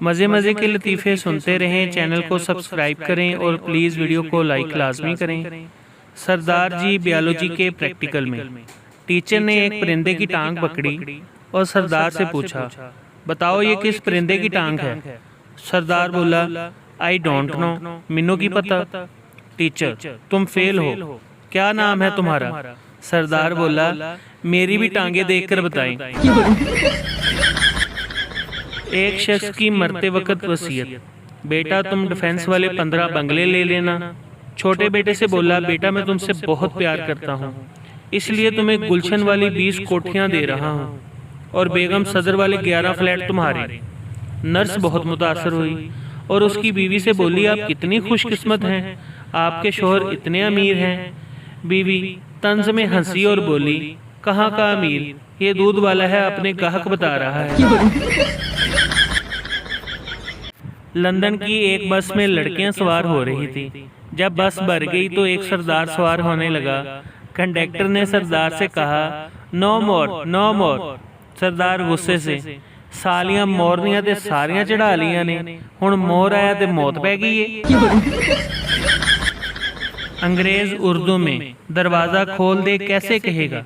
मज़े मज़े के लतीफ़े सुनते रहें, चैनल को सब्सक्राइब करें और प्लीज़ वीडियो को लाइक लाजमी करें। सरदार जी बायोलॉजी के प्रैक्टिकल में टीचर ने एक परिंदे की टांग पकड़ी और सरदार से पूछा, बताओ ये किस परिंदे की टांग है। सरदार बोला, आई डोंट नो, मिन्नो की पता। टीचर, तुम फेल हो, क्या नाम है तुम्हारा। सरदार बोला, मेरी भी टांगे देखकर बताएं। एक शख्स की मरते वक्त वसीयत, बेटा तुम डिफेंस वाले 15 बंगले ले लेना। छोटे बेटे से बोला, बेटा मैं तुमसे बहुत प्यार करता हूँ, इसलिए तुम्हें गुलशन वाली 20 कोठियाँ दे रहा हूँ और बेगम सदर वाले 11 फ्लैट तुम्हारे। नर्स बहुत मुतासर हुई और उसकी बीवी से बोली, आप कितनी खुशकिस्मत हैं, आपके शोहर इतने अमीर हैं। बीवी तंज में हंसी और बोली, कहाँ का अमीर, ये दूध वाला है, अपने गाहक बता रहा है। लंदन की एक बस में लड़कियां सवार हो रही थी। जब बस भर गई तो एक सरदार सवार होने लगा। कंडक्टर ने सरदार से कहा, नो मोर, नो मोर। सरदार गुस्से से, सालियां मोरनियां ते सारियां चढ़ा लियां ने, हुण मोर आया ते मौत पै गई है। अंग्रेज उर्दू में दरवाज़ा खोल दे कैसे कहेगा,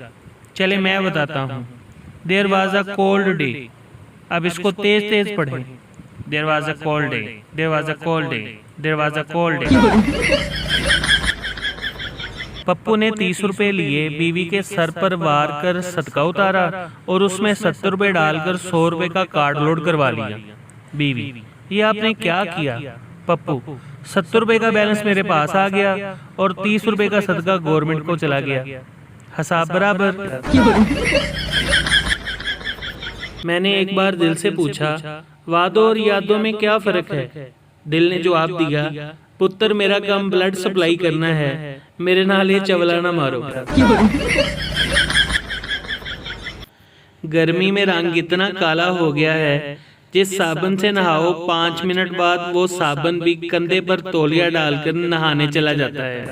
चले मैं बताता हूँ। There was a cold day. अब इसको तेज तेज पढ़ें। There was a cold day, there was a cold day, there was a cold day. Pappu ने 30 रुपए लिए, बीवी के सर पर वार कर सदका उतारा और उसमें 70 रुपए डालकर 100 रुपए का कार्ड लोड करवा लिया। बीवी, ये आपने क्या किया। पप्पू, 70 रुपए का बैलेंस मेरे पास आ गया और 30 रुपए का सदका गवर्नमेंट को चला गया, हिसाब बराबर। मैंने एक बार दिल से पूछा, वादों और यादों में क्या फ़र्क है। दिल ने जवाब दिया, पुत्र मेरा काम ब्लड सप्लाई करना है, मेरे नाल ये चवला ना मारो। गर्मी में रंग इतना काला हो गया है, जिस साबुन से नहाओ 5 मिनट बाद वो साबुन भी कंधे पर तौलिया डालकर नहाने चला जाता है।